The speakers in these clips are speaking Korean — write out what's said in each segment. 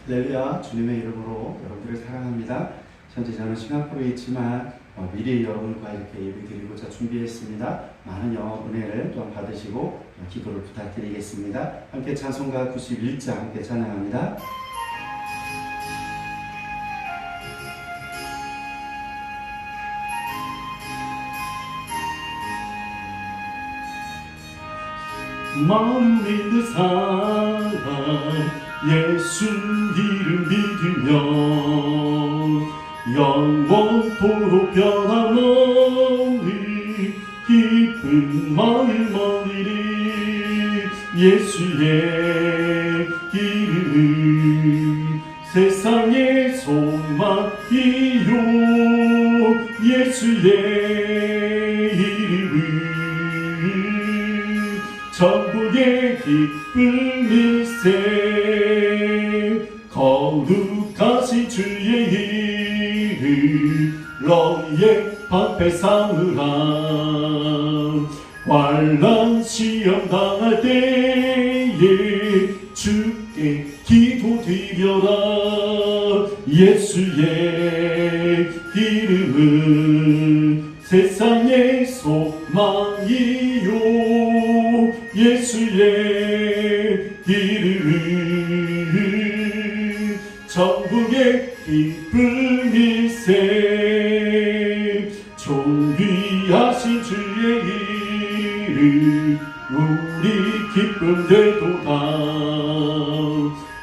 할렐루야, 주님의 이름으로 여러분들을 사랑합니다. 현재 저는 싱가포르에 있지만 미리 여러분과 이렇게 예배 드리고자 준비했습니다. 많은 은혜를 또한 받으시고 기도를 부탁드리겠습니다. 함께 찬송가 91장 함께 찬양합니다. 마음 믿는 사람 예수 이름 믿으며 영원토록 변함없는 기쁜 마음 얻으리. 예수의 이름은 세상의 소망이요, 예수의 이름은 천국의 기쁨일세. 거룩하신 주의 이름 너희의 방패 삼으라. 환난 시험 당할 때에 주께 기도드려라. 예수의 이름은 세상의 소망이요, 예수의 이름은 천국의 기쁨일세. 존귀하신 주의 이름 우리 기쁨 되도다.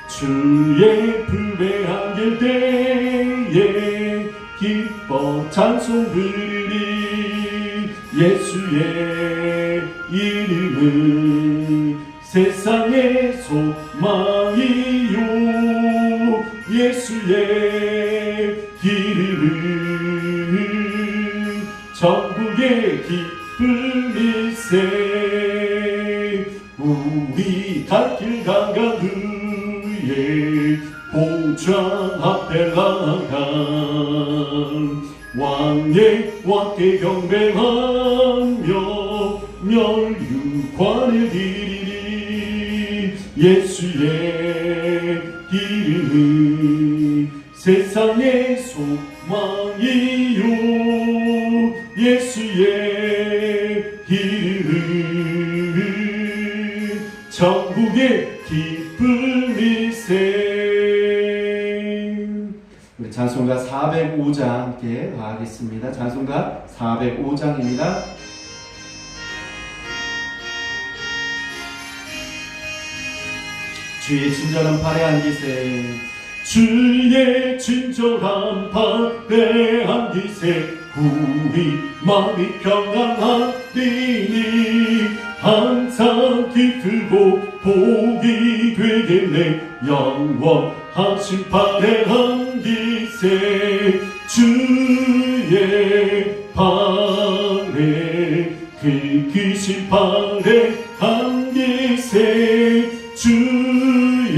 주의 품에 안길 때에 기뻐 찬송 부르리. 예수의 이름은 세상의 소망이요, 예수의 이름은 천국의 기쁨일세. 우리 갈 길 가가 그의 보좌 앞에 나가 왕의 왕께 경배하며 멸류관을 드리리. 예수의 이름은 세상의 소망이요, 예수의 이름은 천국의 기쁨일세. 우리 찬송가 405장 함께 하겠습니다. 찬송가 405장입니다. 주의 친절한 팔에 안기세. 주의 친절한 팔에 안기세. 우리 마음이 평안하리니 항상 기쁘고 복이 되겠네. 영원하신 팔에 안기세. 주의 팔에 크신 팔에 안기세. 주의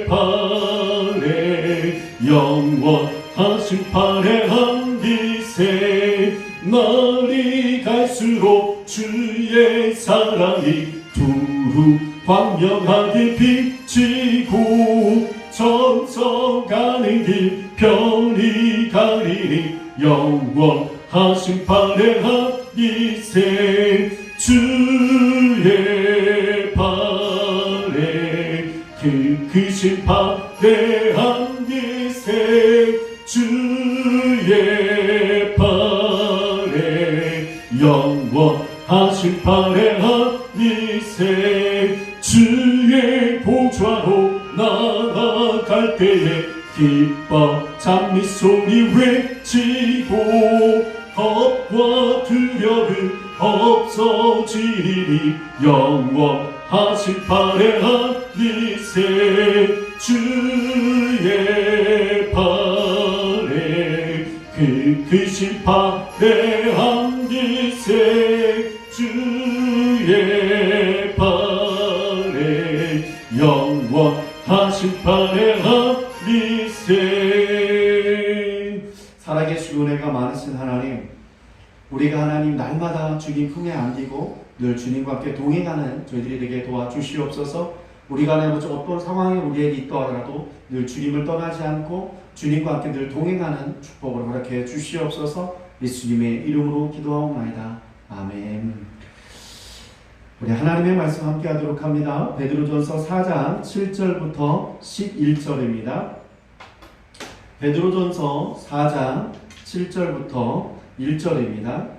팔에 영원하신 팔에 안기세. 날이 갈수록 주의 사랑이 두루 광명하게 비치고 전성가는 길 편히 가리니. 영원하신 팔에 안기세. 주의 팔에 크신 팔에 안기세. 주의 팔에 영원하신 팔에 안기세. 주의 보좌로 나아갈 때에 기뻐 찬미소리 외치고 겁과 두려움 없어지리니. 영원하신 팔에 안기세. 주의 팔에 크신 팔에 안기세. 주의 팔에 영원하신 팔에 안기세. 살아계시고 은혜가 많으신 하나님, 우리가 하나님 날마다 주님 품에 안기고 늘 주님과 함께 동행하는 저희들이 되게 도와주시옵소서. 우리가 어떤 상황에 우리에게 있더라도 늘 주님을 떠나지 않고 주님과 함께 늘 동행하는 축복을 허락해 주시옵소서. 예수님의 이름으로 기도하옵나이다. 아멘. 우리 하나님의 말씀 함께 하도록 합니다. 베드로전서 4장 7절부터 11절입니다. 베드로전서 4장 7절부터 1절입니다.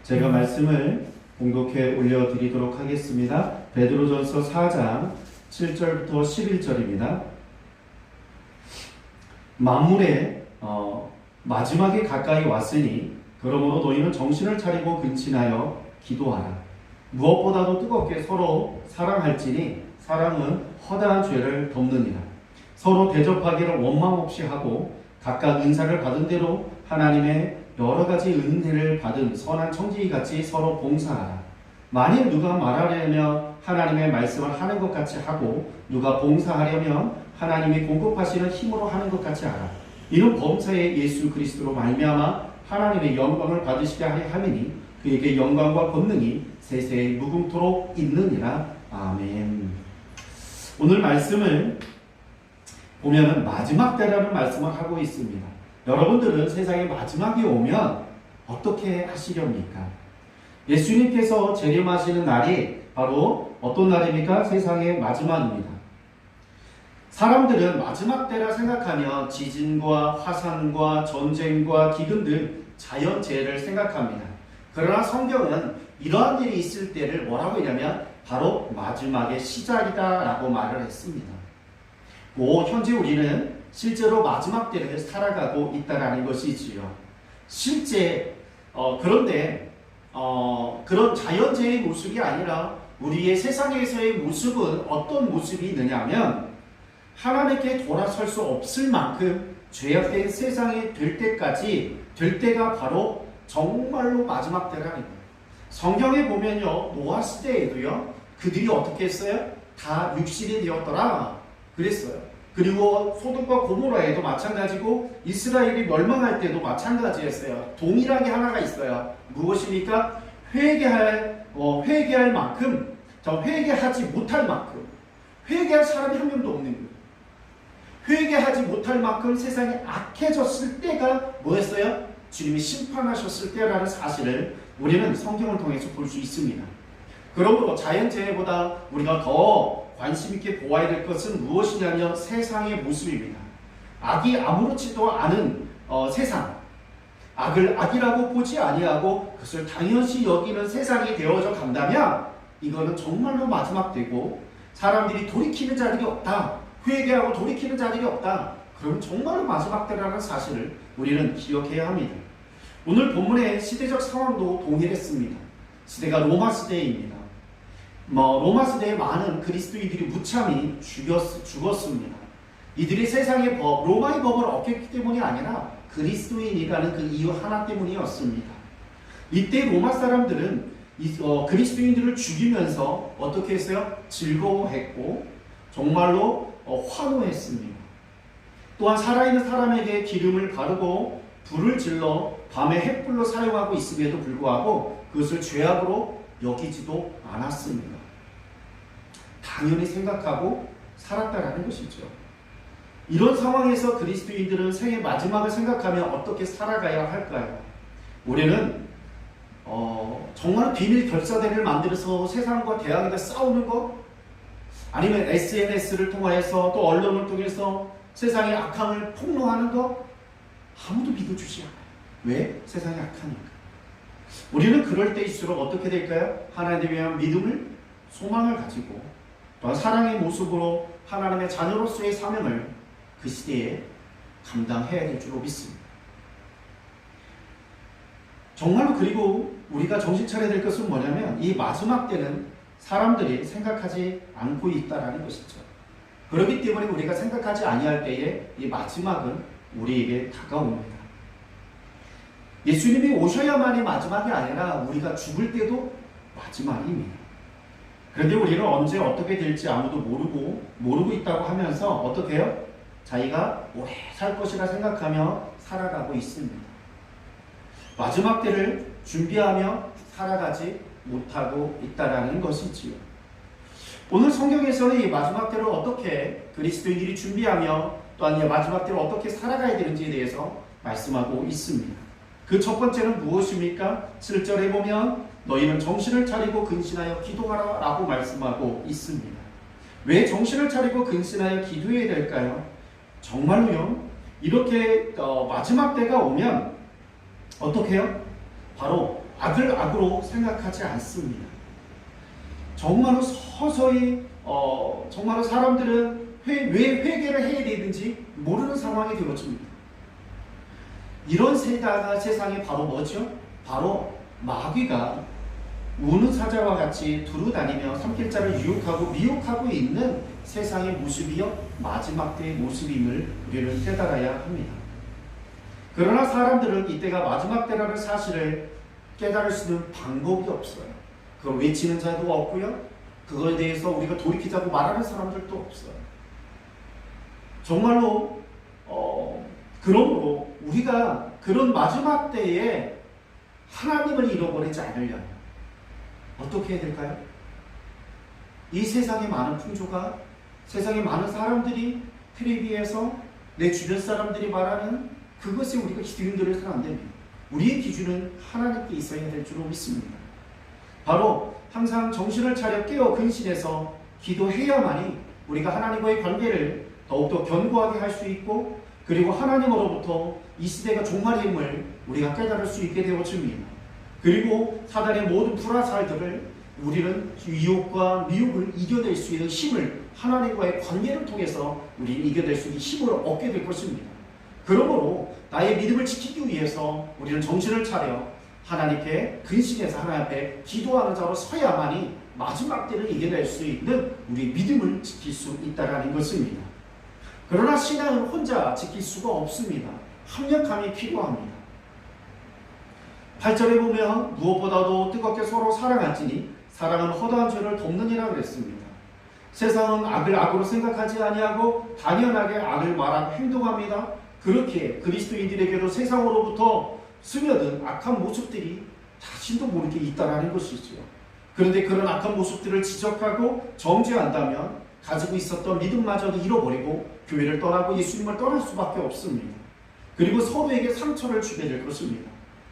제가 말씀을 공독해 올려드리도록 하겠습니다. 베드로전서 4장 7절부터 11절입니다. 만물의 마지막에 가까이 왔으니 그러므로 너희는 정신을 차리고 근친하여 기도하라. 무엇보다도 뜨겁게 서로 사랑할지니 사랑은 허다한 죄를 덮느니라. 서로 대접하기를 원망 없이 하고 각각 은사를 받은 대로 하나님의 여러 가지 은혜를 받은 선한 청지기같이 서로 봉사하라. 만일 누가 말하려면 하나님의 말씀을 하는 것 같이 하고 누가 봉사하려면 하나님이 공급하시는 힘으로 하는 것 같이 하라. 이는 범사의 예수 그리스도로 말미암아 하나님의 영광을 받으시게 하려 함이니 그에게 영광과 권능이 세세히 무궁토록 있느니라. 아멘. 오늘 말씀을 보면은 마지막 때라는 말씀을 하고 있습니다. 여러분들은 세상의 마지막이 오면 어떻게 하시렵니까? 예수님께서 재림하시는 날이 바로 어떤 날입니까? 세상의 마지막입니다. 사람들은 마지막 때라 생각하면 지진과 화산과 전쟁과 기근 등 자연재해를 생각합니다. 그러나 성경은 이러한 일이 있을 때를 뭐라고 했냐면 바로 마지막의 시작이다 라고 말을 했습니다. 현재 우리는 실제로 마지막 때를 살아가고 있다는 것이지요. 실제 그런데 그런 자연재해의 모습이 아니라 우리의 세상에서의 모습은 어떤 모습이 있느냐면 하나님께 돌아설 수 없을 만큼 죄악된 세상이 될 때가 바로 정말로 마지막 때라는 거예요. 성경에 보면요, 노아 시대에도요, 그들이 어떻게 했어요? 다 육신이 되었더라 그랬어요. 그리고 소돔과 고모라에도 마찬가지고 이스라엘이 멸망할 때도 마찬가지였어요. 동일하게 하나가 있어요. 무엇입니까? 회개할 만큼, 회개하지 못할 만큼, 회개할 사람이 한 명도 없는 거예요. 회개하지 못할 만큼 세상이 악해졌을 때가 뭐였어요? 주님이 심판하셨을 때라는 사실을 우리는 성경을 통해서 볼 수 있습니다. 그러므로 자연재해보다 우리가 더 관심 있게 보아야 될 것은 무엇이냐면 세상의 모습입니다. 악이 아무렇지도 않은 세상, 악을 악이라고 보지 아니하고 그것을 당연시 여기는 세상이 되어져 간다면 이거는 정말로 마지막 때고 사람들이 돌이키는 자들이 없다. 회개하고 돌이키는 자들이 없다. 그러면 정말로 마지막 때라는 사실을 우리는 기억해야 합니다. 오늘 본문의 시대적 상황도 동일했습니다. 시대가 로마 시대입니다. 로마 시대에 많은 그리스도인들이 무참히 죽었습니다. 이들이 세상의 법, 로마의 법을 어겼기 때문이 아니라 그리스도인이라는 그 이유 하나 때문이었습니다. 이때 로마 사람들은 그리스도인들을 죽이면서 어떻게 했어요? 즐거워했고 정말로 환호했습니다. 또한 살아있는 사람에게 기름을 바르고 불을 질러 밤에 횃불로 사용하고 있음에도 불구하고 그것을 죄악으로 여기지도 않았습니다. 당연히 생각하고 살았다라는 것이죠. 이런 상황에서 그리스도인들은 생의 마지막을 생각하며 어떻게 살아가야 할까요? 우리는 정말 비밀 결사대를 만들어서 세상과 대항에다 싸우는 것? 아니면 SNS를 통해서 또 언론을 통해서 세상의 악함을 폭로하는 것? 아무도 믿어주지 않아요. 왜? 세상이 악하니까. 우리는 그럴 때일수록 어떻게 될까요? 하나님에 대한 믿음을, 소망을 가지고 또 사랑의 모습으로 하나님의 자녀로서의 사명을 그 시대에 감당해야 될 줄로 믿습니다. 정말로 그리고 우리가 정신 차려야 될 것은 뭐냐면 이 마지막 때는 사람들이 생각하지 않고 있다라는 것이죠. 그렇기 때문에 우리가 생각하지 아니할 때에 이 마지막은 우리에게 다가옵니다. 예수님이 오셔야만이 마지막이 아니라 우리가 죽을 때도 마지막입니다. 그런데 우리는 언제 어떻게 될지 아무도 모르고 있다고 하면서 어떻게 해요? 자기가 오래 살 것이라 생각하며 살아가고 있습니다. 마지막 때를 준비하며 살아가지 못하고 있다라는 것이지요. 오늘 성경에서는 이 마지막 때를 어떻게 그리스도인들이 준비하며 또한 이 마지막 때를 어떻게 살아가야 되는지에 대해서 말씀하고 있습니다. 그 첫 번째는 무엇입니까? 7절에 보면 너희는 정신을 차리고 근신하여 기도하라 라고 말씀하고 있습니다. 왜 정신을 차리고 근신하여 기도해야 될까요? 정말로요, 이렇게 마지막 때가 오면 어떻게 해요? 바로 악을 악으로 생각하지 않습니다. 정말로 서서히 정말로 사람들은 왜 회개를 해야 되는지 모르는 상황이 되어집니다. 이런 세상에 바로 뭐죠? 바로 마귀가 우는 사자와 같이 두루다니며 삼킬자를 유혹하고 미혹하고 있는 세상의 모습이요, 마지막 때의 모습임을 우리는 깨달아야 합니다. 그러나 사람들은 이때가 마지막 때라는 사실을 깨달을 수 있는 방법이 없어요. 그걸 외치는 자도 없고요, 그거에 대해서 우리가 돌이키자고 말하는 사람들도 없어요. 정말로 그러므로 우리가 그런 마지막 때에 하나님을 잃어버리지 않으려면 어떻게 해야 될까요? 이 세상의 많은 풍조가, 세상의 많은 사람들이 텔레비에서 내 주변 사람들이 말하는 그것에 우리가 기준들을 안 됩니다. 우리의 기준은 하나님께 있어야 될 줄로 믿습니다. 바로 항상 정신을 차려 깨어 근신해서 기도해야만이 우리가 하나님과의 관계를 더욱더 견고하게 할 수 있고, 그리고 하나님으로부터 이 시대가 종말임을 우리가 깨달을 수 있게 되어집니다. 그리고 사단의 모든 불화살들을 우리는 유혹과 미혹을 이겨낼 수 있는 힘을, 하나님과의 관계를 통해서 우리는 이겨낼 수 있는 힘을 얻게 될 것입니다. 그러므로 나의 믿음을 지키기 위해서 우리는 정신을 차려 하나님께 근신해서 하나님 앞에 기도하는 자로 서야만이 마지막 때를 이겨낼 수 있는 우리의 믿음을 지킬 수 있다는 것입니다. 그러나 신앙은 혼자 지킬 수가 없습니다. 합력함이 필요합니다. 8절에 보면 무엇보다도 뜨겁게 서로 사랑할지니 사랑은 허다한 죄를 덮느니라 그랬습니다. 세상은 악을 악으로 생각하지 아니하고 당연하게 악을 말하고 행동합니다. 그렇게 그리스도인들에게도 세상으로부터 스며든 악한 모습들이 자신도 모르게 있다는 것이죠. 그런데 그런 악한 모습들을 지적하고 정죄한다면 가지고 있었던 믿음마저도 잃어버리고 교회를 떠나고 예수님을 떠날 수밖에 없습니다. 그리고 서로에게 상처를 주게 될 것입니다.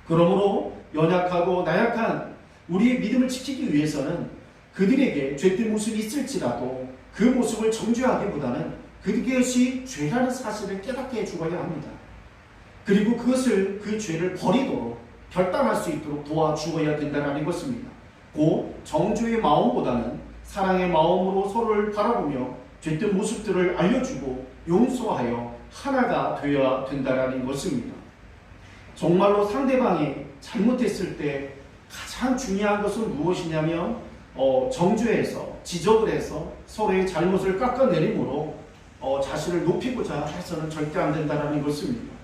그러므로 연약하고 나약한 우리의 믿음을 지키기 위해서는 그들에게 죄된 모습이 있을지라도 그 모습을 정죄하기보다는 그것이 죄라는 사실을 깨닫게 해주어야 합니다. 그리고 그 죄를 버리도록 결단할 수 있도록 도와주어야 된다는 것입니다. 그 정죄의 마음보다는 사랑의 마음으로 서로를 바라보며 죄된 모습들을 알려주고 용서하여 하나가 되어야 된다는 것입니다. 정말로 상대방이 잘못했을 때 가장 중요한 것은 무엇이냐면 정죄해서 지적을 해서 서로의 잘못을 깎아내림으로 자신을 높이고자 해서는 절대 안 된다는 것입니다.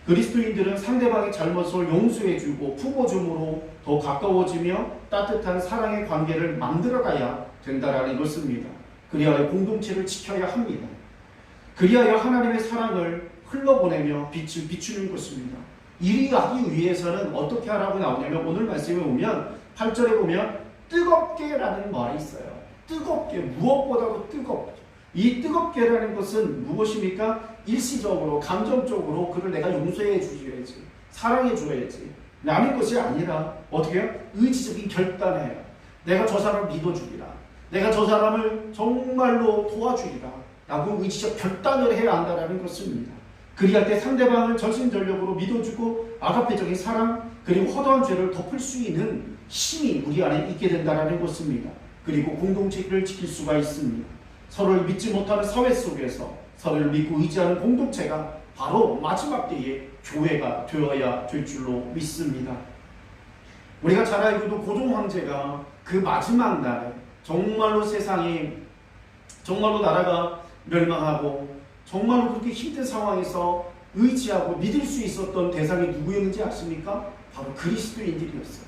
그리스도인들은 상대방의 잘못을 용서해주고 품어줌으로 더 가까워지며 따뜻한 사랑의 관계를 만들어가야 된다는 것입니다. 그리하여 공동체를 지켜야 합니다. 그리하여 하나님의 사랑을 흘러보내며 빛을 비추는 것입니다. 이리 하기 위해서는 어떻게 하라고 나오냐면 오늘 말씀에 보면 8절에 보면 뜨겁게 라는 말이 있어요. 뜨겁게, 무엇보다도 뜨겁게. 이 뜨겁게라는 것은 무엇입니까? 일시적으로, 감정적으로 그를 내가 용서해 주어야지, 사랑해 줘야지 라는 것이 아니라 어떻게 해요? 의지적인 결단해요. 내가 저 사람을 믿어주리라, 내가 저 사람을 정말로 도와주리라 라고 의지적 결단을 해야 한다는 것입니다. 그리할 때 상대방을 전심전력으로 믿어주고 아가페적인 사랑, 그리고 허다한 죄를 덮을 수 있는 힘이 우리 안에 있게 된다는 것입니다. 그리고 공동체를 지킬 수가 있습니다. 서로를 믿지 못하는 사회 속에서 서로를 믿고 의지하는 공동체가 바로 마지막 때의 교회가 되어야 될 줄로 믿습니다. 우리가 잘 알고 있는 고종 황제가 그 마지막 날에 정말로 세상이, 정말로 나라가 멸망하고 정말로 그렇게 힘든 상황에서 의지하고 믿을 수 있었던 대상이 누구였는지 아십니까? 바로 그리스도인들이었어요.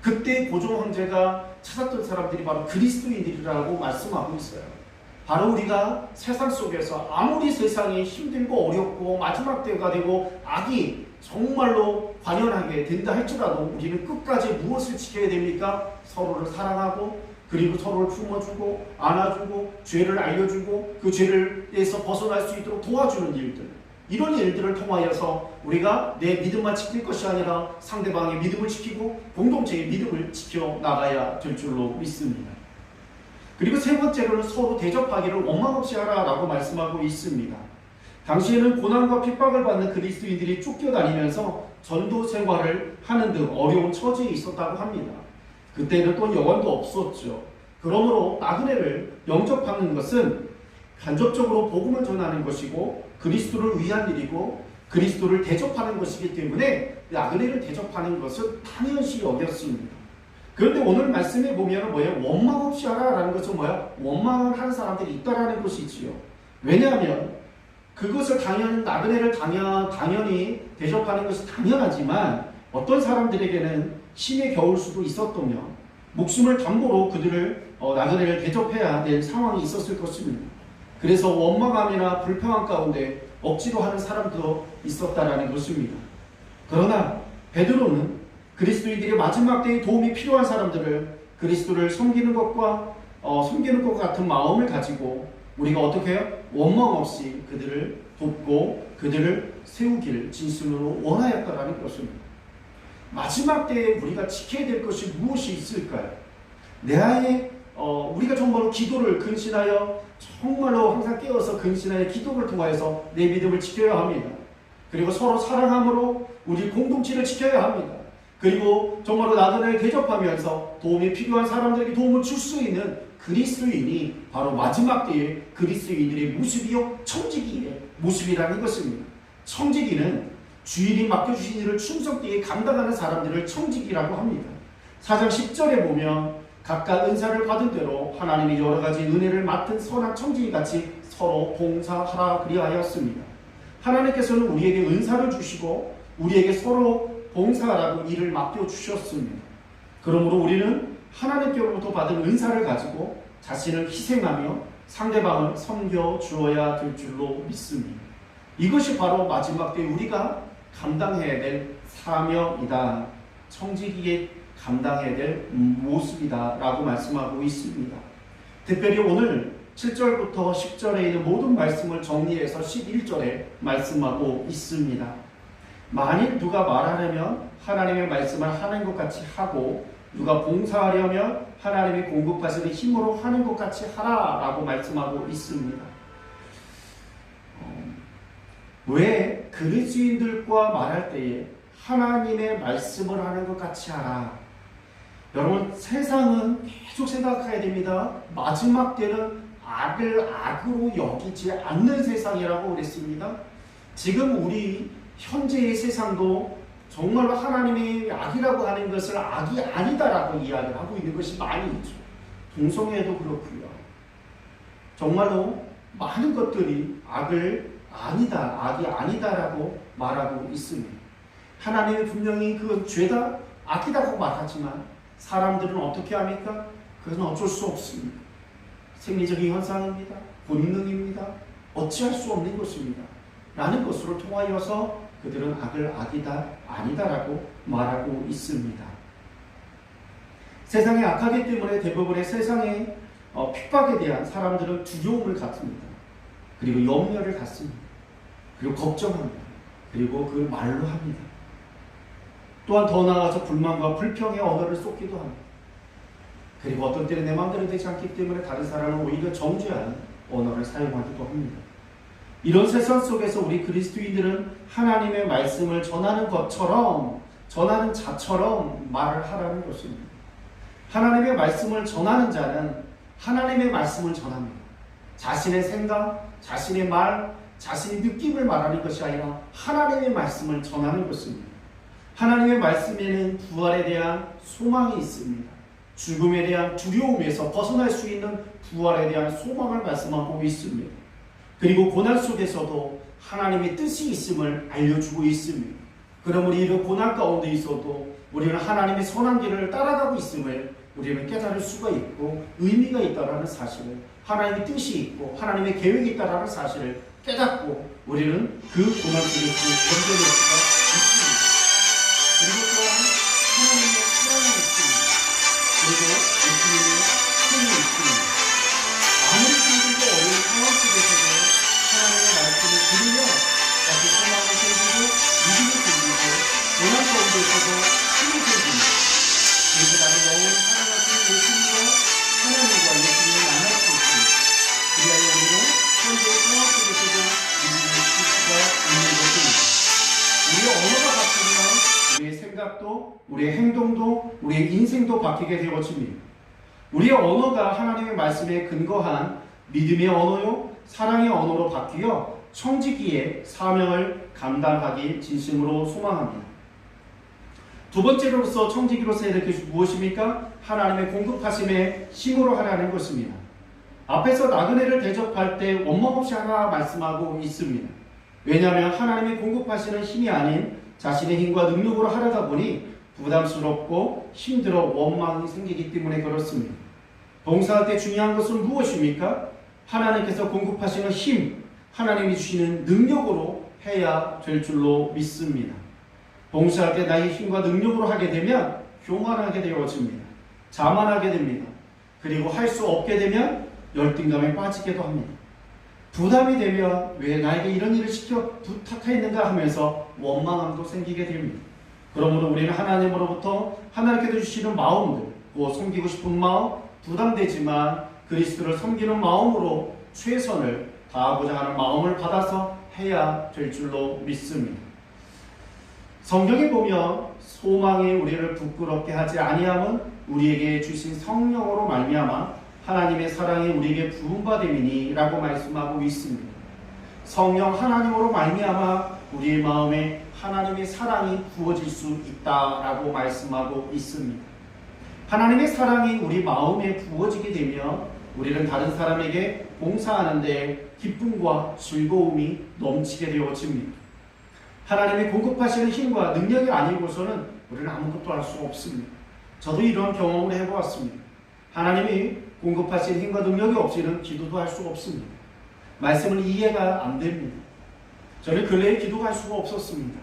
그때 고종 황제가 찾았던 사람들이 바로 그리스도인들이라고 말씀하고 있어요. 바로 우리가 세상 속에서 아무리 세상이 힘들고 어렵고 마지막 때가 되고 악이 정말로 관연하게 된다 할지라도 우리는 끝까지 무엇을 지켜야 됩니까? 서로를 사랑하고 그리고 서로를 품어주고 안아주고 죄를 알려주고 그 죄를에서 벗어날 수 있도록 도와주는 일들, 이런 일들을 통하여서 우리가 내 믿음만 지킬 것이 아니라 상대방의 믿음을 지키고 공동체의 믿음을 지켜나가야 될 줄로 믿습니다. 그리고 세 번째로는 서로 대접하기를 원망 없이 하라라고 말씀하고 있습니다. 당시에는 고난과 핍박을 받는 그리스도인들이 쫓겨다니면서 전도 생활을 하는 등 어려운 처지에 있었다고 합니다. 그때는 또 여관도 없었죠. 그러므로 나그네를 영접하는 것은 간접적으로 복음을 전하는 것이고 그리스도를 위한 일이고 그리스도를 대접하는 것이기 때문에 나그네를 대접하는 것은 당연시 여겼습니다. 그런데 오늘 말씀에 보면 뭐예요? 원망 없이 하라라는 것은 뭐야? 원망을 하는 사람들이 있다라는 것이지요. 왜냐하면 그것을 당연히 나그네를 당연히 대접하는 것이 당연하지만 어떤 사람들에게는 힘에 겨울 수도 있었다며 목숨을 담보로 그들을 나그네를 대접해야 될 상황이 있었을 것입니다. 그래서 원망함이나 불평함 가운데 억지로 하는 사람도 있었다라는 것입니다. 그러나 베드로는 그리스도인들이 마지막 때에 도움이 필요한 사람들을 그리스도를 섬기는 것과 섬기는 것 같은 마음을 가지고 우리가 어떻게 해요? 원망 없이 그들을 돕고 그들을 세우기를 진심으로 원하였다라는 것입니다. 마지막 때에 우리가 지켜야 될 것이 무엇이 있을까요? 내 안에 우리가 정말로 기도를 근신하여 정말로 항상 깨어서 근신하여 기도를 통하여서 내 믿음을 지켜야 합니다. 그리고 서로 사랑함으로 우리 공동체를 지켜야 합니다. 그리고 정말로 나그네를 대접하면서 도움이 필요한 사람들에게 도움을 줄 수 있는 그리스도인이 바로 마지막 때의 그리스도인들의 모습이요 청지기의 모습이라는 것입니다. 청지기는 주인이 맡겨주신 일을 충성되게 감당하는 사람들을 청지기라고 합니다. 4장 10절에 보면 각각 은사를 받은 대로 하나님이 여러 가지 은혜를 맡은 선한 청지기같이 서로 봉사하라 그리하였습니다. 하나님께서는 우리에게 은사를 주시고 우리에게 서로 봉사하라고 일을 맡겨주셨습니다. 그러므로 우리는 하나님께로부터 받은 은사를 가지고 자신을 희생하며 상대방을 섬겨주어야 될 줄로 믿습니다. 이것이 바로 마지막 때 우리가 감당해야 될 사명이다. 청지기에 감당해야 될 모습이다 라고 말씀하고 있습니다. 특별히 오늘 7절부터 10절에 있는 모든 말씀을 정리해서 11절에 말씀하고 있습니다. 만일 누가 말하려면 하나님의 말씀을 하는 것 같이 하고 누가 봉사하려면 하나님이 공급하시는 힘으로 하는 것 같이 하라라고 말씀하고 있습니다. 왜 그리스도인들과 말할 때에 하나님의 말씀을 하는 것 같이 하라? 여러분, 세상은 계속 생각해야 됩니다. 마지막 때는 악을 악으로 여기지 않는 세상이라고 그랬습니다. 지금 우리 현재의 세상도 정말로 하나님이 악이라고 하는 것을 악이 아니다라고 이야기를 하고 있는 것이 많이 있죠. 동성애도 그렇고요. 정말로 많은 것들이 악이 아니다라고 말하고 있습니다. 하나님이 분명히 그건 죄다, 악이다라고 말하지만 사람들은 어떻게 합니까? 그건 어쩔 수 없습니다. 생리적인 현상입니다. 본능입니다. 어찌할 수 없는 것입니다. 라는 것으로 통하여서 그들은 악을 악이다, 아니다라고 말하고 있습니다. 세상이 악하기 때문에 대부분의 세상의 핍박에 대한 사람들은 두려움을 갖습니다. 그리고 염려를 갖습니다. 그리고 걱정합니다. 그리고 그걸 말로 합니다. 또한 더 나아가서 불만과 불평의 언어를 쏟기도 합니다. 그리고 어떤 때는 내 마음대로 되지 않기 때문에 다른 사람을 오히려 정죄하는 언어를 사용하기도 합니다. 이런 세상 속에서 우리 그리스도인들은 하나님의 말씀을 전하는 자처럼 말을 하라는 것입니다. 하나님의 말씀을 전하는 자는 하나님의 말씀을 전합니다. 자신의 생각, 자신의 말, 자신의 느낌을 말하는 것이 아니라 하나님의 말씀을 전하는 것입니다. 하나님의 말씀에는 부활에 대한 소망이 있습니다. 죽음에 대한 두려움에서 벗어날 수 있는 부활에 대한 소망을 말씀하고 있습니다. 그리고 고난 속에서도 하나님의 뜻이 있음을 알려주고 있습니다. 그러므로 이런 고난 가운데 있어도 우리는 하나님의 선한 길을 따라가고 있음을 우리는 깨달을 수가 있고 의미가 있다는 사실을, 하나님의 뜻이 있고 하나님의 계획이 있다는 사실을 깨닫고 우리는 그 고난 속에서 견뎌낼 수가 있습니다. 안에서도 힘이 생깁니다. 그래서 나를 영원히 사랑하시는 예수님과 하나님과 예수님을 만날 수 있습니다. 그리하여 우리는 현재의 상황 속에서도 믿음을 줄 수가 있는 것입니다. 우리의 언어가 바뀌면 우리의 생각도, 우리의 행동도, 우리의 인생도 바뀌게 되어집니다. 우리의 언어가 하나님의 말씀에 근거한 믿음의 언어요, 사랑의 언어로 바뀌어 청지기의 사명을 감당하기 진심으로 소망합니다. 두 번째로서 청지기로서 해야 될 것이 무엇입니까? 하나님의 공급하심에 힘으로 하라는 것입니다. 앞에서 나그네를 대접할 때 원망 없이 하나 말씀하고 있습니다. 왜냐하면 하나님이 공급하시는 힘이 아닌 자신의 힘과 능력으로 하려다 보니 부담스럽고 힘들어 원망이 생기기 때문에 그렇습니다. 봉사할 때 중요한 것은 무엇입니까? 하나님께서 공급하시는 힘, 하나님이 주시는 능력으로 해야 될 줄로 믿습니다. 봉사할 때 나의 힘과 능력으로 하게 되면 교만하게 되어집니다. 자만하게 됩니다. 그리고 할 수 없게 되면 열등감에 빠지기도 합니다. 부담이 되면 왜 나에게 이런 일을 시켜 부탁했는가 하면서 원망함도 생기게 됩니다. 그러므로 우리는 하나님으로부터 하나님께서 주시는 마음들, 섬기고 싶은 마음, 부담되지만 그리스도를 섬기는 마음으로 최선을 다하고자 하는 마음을 받아서 해야 될 줄로 믿습니다. 성경에 보면 소망이 우리를 부끄럽게 하지 아니함은 우리에게 주신 성령으로 말미암아 하나님의 사랑이 우리에게 부음받음이니 라고 말씀하고 있습니다. 성령 하나님으로 말미암아 우리의 마음에 하나님의 사랑이 부어질 수 있다라고 말씀하고 있습니다. 하나님의 사랑이 우리 마음에 부어지게 되면 우리는 다른 사람에게 봉사하는데 기쁨과 즐거움이 넘치게 되어집니다. 하나님이 공급하시는 힘과 능력이 아니고서는 우리는 아무것도 할 수 없습니다. 저도 이런 경험을 해보았습니다. 하나님이 공급하시는 힘과 능력이 없이는 기도도 할 수 없습니다. 말씀을 이해가 안 됩니다. 저는 근래에 기도할 수가 없었습니다.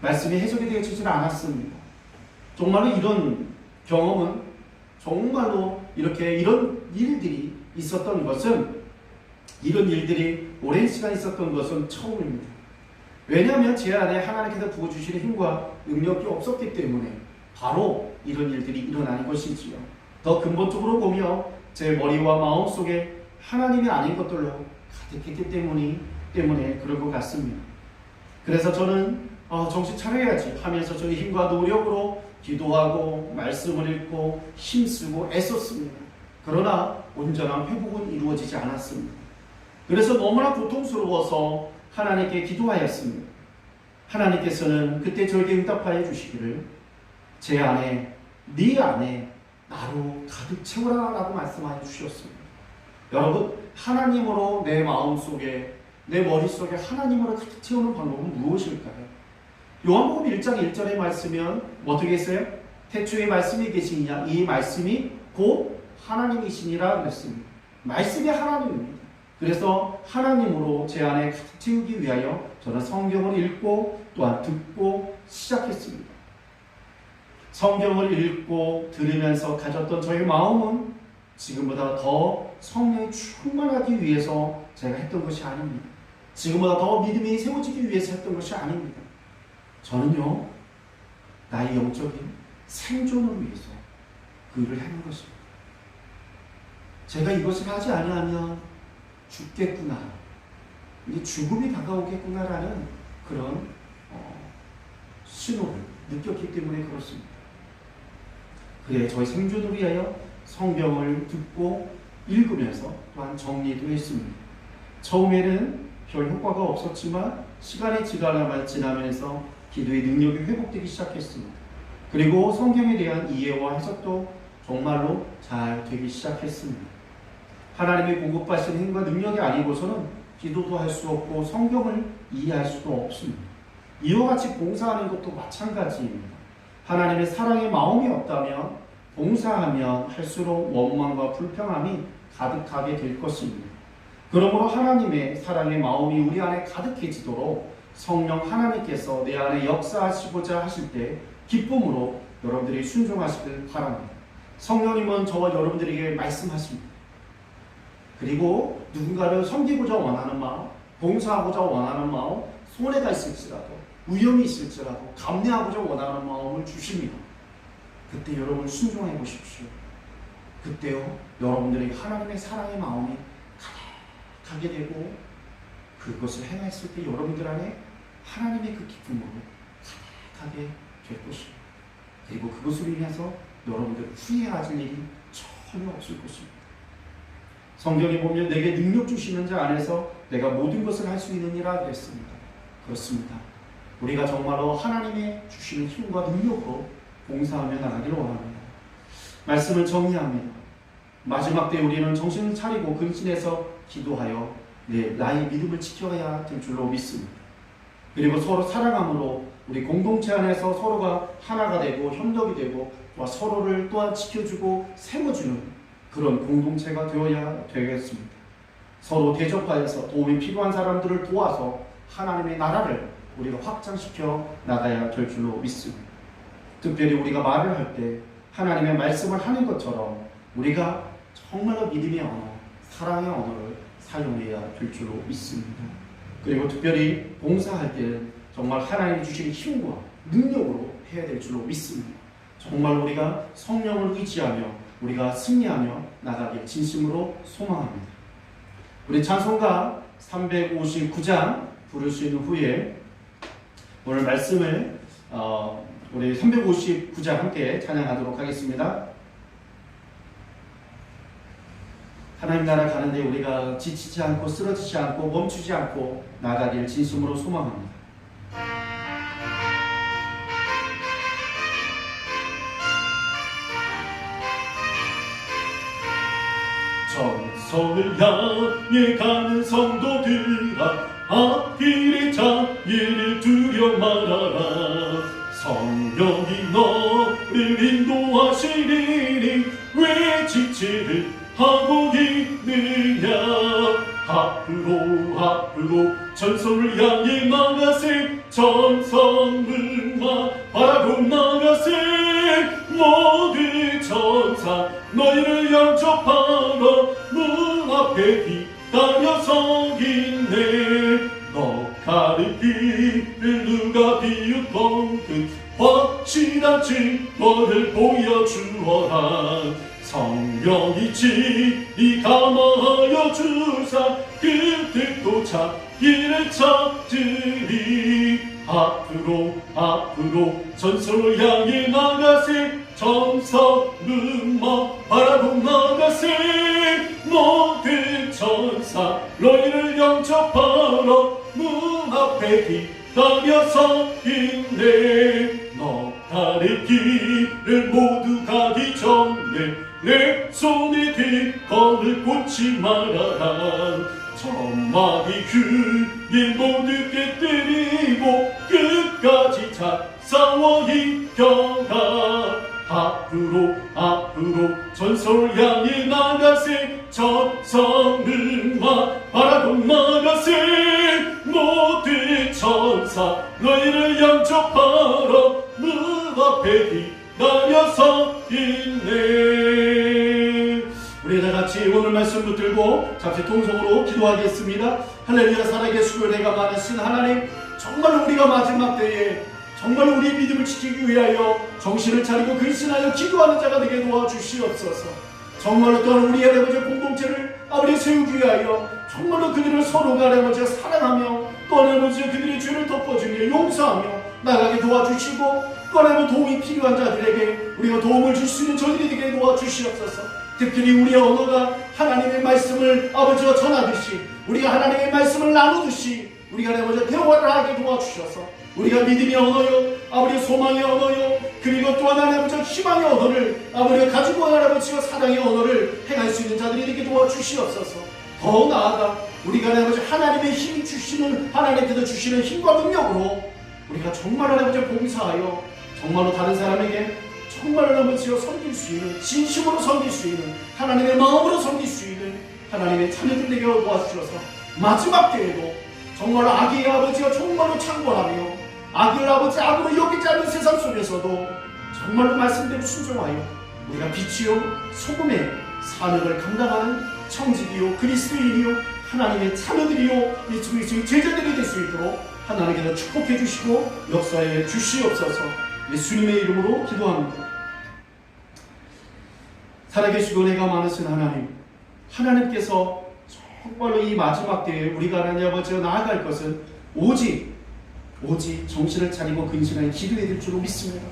말씀이 해석이 되어지질 않았습니다. 정말로 이런 경험은 정말로 이런 일들이 있었던 것은 이런 일들이 오랜 시간 있었던 것은 처음입니다. 왜냐하면 제 안에 하나님께서 부어주시는 힘과 능력이 없었기 때문에 바로 이런 일들이 일어나는 것이지요. 더 근본적으로 보면 제 머리와 마음속에 하나님이 아닌 것들로 가득했기 때문에 그런 것 같습니다. 그래서 저는 정신 차려야지 하면서 저의 힘과 노력으로 기도하고 말씀을 읽고 힘쓰고 애썼습니다. 그러나 온전한 회복은 이루어지지 않았습니다. 그래서 너무나 고통스러워서 하나님께 기도하였습니다. 하나님께서는 그때 저에게 응답하여 주시기를 제 안에 네 안에 나로 가득 채우라 라고 말씀하여 주셨습니다. 여러분, 하나님으로 내 마음속에 내 머릿속에 하나님으로 가득 채우는 방법은 무엇일까요? 요한복음 1장 1절에 말씀은 어떻게 했어요? 태초에 말씀이 계시니냐 이 말씀이 곧 하나님이시니라 그랬습니다. 말씀이 하나님입니다. 그래서 하나님으로 제 안에 가득 채우기 위하여 저는 성경을 읽고 또한 듣고 시작했습니다. 성경을 읽고 들으면서 가졌던 저의 마음은 지금보다 더 성령이 충만하기 위해서 제가 했던 것이 아닙니다. 지금보다 더 믿음이 세워지기 위해서 했던 것이 아닙니다. 저는요, 나의 영적인 생존을 위해서 그 일을 하는 것입니다. 제가 이것을 하지 아니하면 죽겠구나, 이제 죽음이 다가오겠구나라는 그런 신호를 느꼈기 때문에 그렇습니다. 그래 저희 생존을 위하여 성경을 듣고 읽으면서 또한 정리도 했습니다. 처음에는 별 효과가 없었지만 시간이 지나면서 기도의 능력이 회복되기 시작했습니다. 그리고 성경에 대한 이해와 해석도 정말로 잘 되기 시작했습니다. 하나님의 공급하시는 힘과 능력이 아니고서는 기도도 할 수 없고 성경을 이해할 수도 없습니다. 이와 같이 봉사하는 것도 마찬가지입니다. 하나님의 사랑의 마음이 없다면 봉사하면 할수록 원망과 불평함이 가득하게 될 것입니다. 그러므로 하나님의 사랑의 마음이 우리 안에 가득해지도록 성령 하나님께서 내 안에 역사하시고자 하실 때 기쁨으로 여러분들이 순종하시길 바랍니다. 성령님은 저와 여러분들에게 말씀하십니다. 그리고 누군가를 섬기고자 원하는 마음, 봉사하고자 원하는 마음, 손해가 있을지라도 위험이 있을지라도 감내하고자 원하는 마음을 주십니다. 그때 여러분 순종해 보십시오. 그때요 여러분들에게 하나님의 사랑의 마음이 가득하게 되고 그것을 행했을 때 여러분들 안에 하나님의 그 기쁨으로 가득하게 될 것입니다. 그리고 그것으로 인해서 여러분들 후회하실 일이 전혀 없을 것입니다. 성경에 보면 내게 능력 주시는 자 안에서 내가 모든 것을 할 수 있느니라 그랬습니다. 그렇습니다. 우리가 정말로 하나님의 주시는 힘과 능력으로 봉사하며 나가기를 원합니다. 말씀을 정리합니다. 마지막 때 우리는 정신을 차리고 근신해서 기도하여 나의 믿음을 지켜야 될 줄로 믿습니다. 그리고 서로 사랑함으로 우리 공동체 안에서 서로가 하나가 되고 협력이 되고 서로를 또한 지켜주고 세워주는 그런 공동체가 되어야 되겠습니다. 서로 대접하여서 도움이 필요한 사람들을 도와서 하나님의 나라를 우리가 확장시켜 나가야 될 줄로 믿습니다. 특별히 우리가 말을 할 때 하나님의 말씀을 하는 것처럼 우리가 정말로 믿음의 언어, 사랑의 언어를 사용해야 될 줄로 믿습니다. 그리고 특별히 봉사할 때는 정말 하나님이 주시는 힘과 능력으로 해야 될 줄로 믿습니다. 정말 우리가 성령을 의지하며 우리가 승리하며 나가길 진심으로 소망합니다. 우리 찬송가 359장 부를 수 있는 후에 오늘 말씀을 우리 359장 함께 찬양하도록 하겠습니다. 하나님 나라 가는데 우리가 지치지 않고 쓰러지지 않고 멈추지 않고 나가길 진심으로 소망합니다. 전성을 향해 가는 성도들아 앞길의 자리를 두려 말아라. 성령이 너를 인도하시리니 왜 지체를 하고 있느냐. 앞으로 전성을 향해 나가세. 전성을 바라고 나가세. 모든 천사 너희를 영접하러 문 앞에 기다려 서 있네. 너 가르기를 누가 비웃건든 확실한 증거를 보여주어라. 성령이 진리 감화하여 주사 그 뜻도 찾기를 찾으리. 앞으로 전성을 향해 나가세. 전성을 바라고 나가세. 모든 천사 너희를 영접하러 문 앞에 기다려서 있네. 너 가는 길을 모두 가기 전에 내 손에 뒷걸을 꽂지 말아라. 천막이 그길 모두 깨뜨리고 끝까지 잘 싸워 이겨라. 앞으로 전성을 향해 나가세. 전성을 바라고 나가세. 모든 천사 너희를 영접하러 문 앞에 기다려서 있네. 우리 다 같이 오늘 말씀 붙들고 잠시 통성으로 기도하겠습니다. 할렐루야. 살아계시고 내가 많으신 하나님, 정말 우리가 마지막 때에 정말 우리의 믿음을 지키기 위하여 정신을 차리고 근신하여 기도하는 자가 되게 도와주시옵소서. 정말로 또한 우리의 아버지 공동체를 아버지 세우기 위하여 정말로 그들을 서로가 아버지 사랑하며 또 아버지 그들의 죄를 덮어주며 용서하며 나가게 도와주시고 또 아버지 도움이 필요한 자들에게 우리가 도움을 줄 수 있는 저들이 되게 도와주시옵소서. 특별히 우리의 언어가 하나님의 말씀을 아버지와 전하듯이 우리가 하나님의 말씀을 나누듯이 우리가 아버지 대화를 하게 도와주셔서 우리가 믿음의 언어요, 아버지 소망의 언어요, 그리고 또한 아버지 희망의 언어를 아버지가 가지고 아버지가 사랑의 언어를 행할 수 있는 자들이 되게 도와주시옵소서. 더 나아가 우리가 아버지 하나님의 힘 주시는 하나님께서 주시는 힘과 능력으로 우리가 정말 아버지 봉사하여 정말로 다른 사람에게 정말 아버지가 섬길 수 있는 진심으로 섬길 수 있는 하나님의 마음으로 섬길 수 있는 하나님의 자녀들 되게 도와주셔서 마지막 때에도 정말로 악의 아버지가 정말로 창궐하며 악을 아버지 악으로 여기지 않는 세상 속에서도 정말로 말씀대로 순종하여 우리가 빛이요 소금의 사명을 감당하는 청지기요 그리스도인이요 하나님의 자녀들이요 예수 그리스도의 제자들이 될 수 있도록 하나님께서 축복해 주시고 역사해 주시옵소서. 예수님의 이름으로 기도합니다. 살아계시고 은혜가 많으신 하나님, 하나님께서 정말로 이 마지막 때에 우리가 하나님 아버지와 나아갈 것은 오직 정신을 차리고 근신하여 기도해야 될 줄로 믿습니다.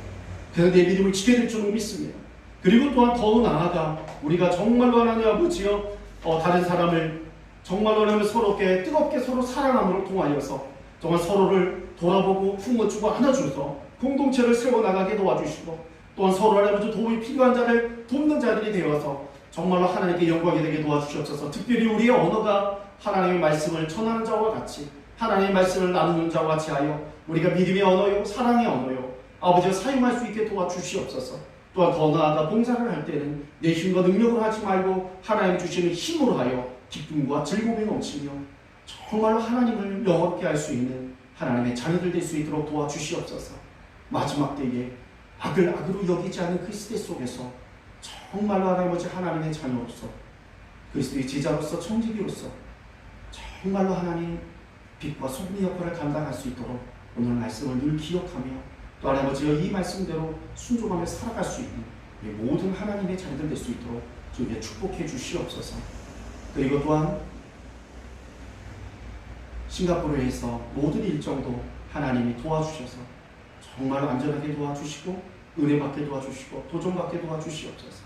그래서 내 믿음을 지켜야 될 줄로 믿습니다. 그리고 또한 더 나아가 우리가 정말로 하나님 아버지여 다른 사람을 정말로 하나님 서로께 뜨겁게 서로 사랑함으로 통하여서 정말 서로를 돌아보고 품어주고 안아줘서 공동체를 세워나가게 도와주시고 또한 서로 하나님 도움이 필요한 자를 돕는 자들이 되어서 정말로 하나님께 영광이 되게 도와주시옵소서. 특별히 우리의 언어가 하나님의 말씀을 전하는 자와 같이 하나님의 말씀을 나누는 자와 같이 하여 우리가 믿음의 언어요 사랑의 언어요 아버지가 사용할 수 있게 도와주시옵소서. 또한 더 나아가 봉사를 할 때는 내 힘과 능력으로 하지 말고 하나님 주시는 힘으로 하여 기쁨과 즐거움이 넘치며 정말로 하나님을 영업케 할 수 있는 하나님의 자녀들 될 수 있도록 도와주시옵소서. 마지막 때에 악을 악으로 여기지 않은 그 시대 속에서 정말로 하나님의 자녀로서 그리스도의 제자로서 청지기로서 정말로 하나님 빛과 소금의 역할을 감당할 수 있도록 오늘 말씀을 늘 기억하며 또 아버지여 이 말씀대로 순종하며 살아갈 수 있는 우리 모든 하나님의 자녀들 될 수 있도록 주님께 축복해 주시옵소서. 그리고 또한 싱가포르에서 모든 일정도 하나님이 도와주셔서 정말로 안전하게 도와주시고 은혜받게 도와주시고 도전받게 도와주시옵소서.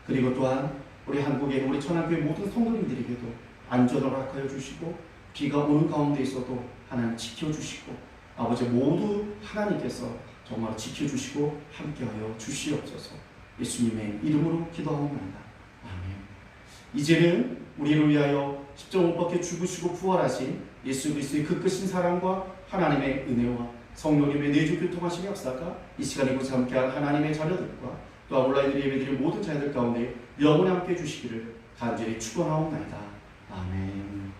그리고 또한 우리 한국의 우리 천안교회 모든 성도님들에게도 안전을 허락하여 주시고 비가 오는 가운데 있어도 하나님 지켜주시고 아버지 모두 하나님께서 정말 지켜주시고 함께하여 주시옵소서. 예수님의 이름으로 기도하옵나이다. 아멘. 이제는 우리를 위하여 십자가 못 박혀 죽으시고 부활하신 예수 그리스도의 그 크신 사랑과 하나님의 은혜와 성령님의 내주 교통하신 역사가 이 시간 이곳에 함께한 하나님의 자녀들과 또 온라인으로 예배드릴 모든 자녀들 가운데 영원히 함께해 주시기를 간절히 축원하옵나이다. 아멘.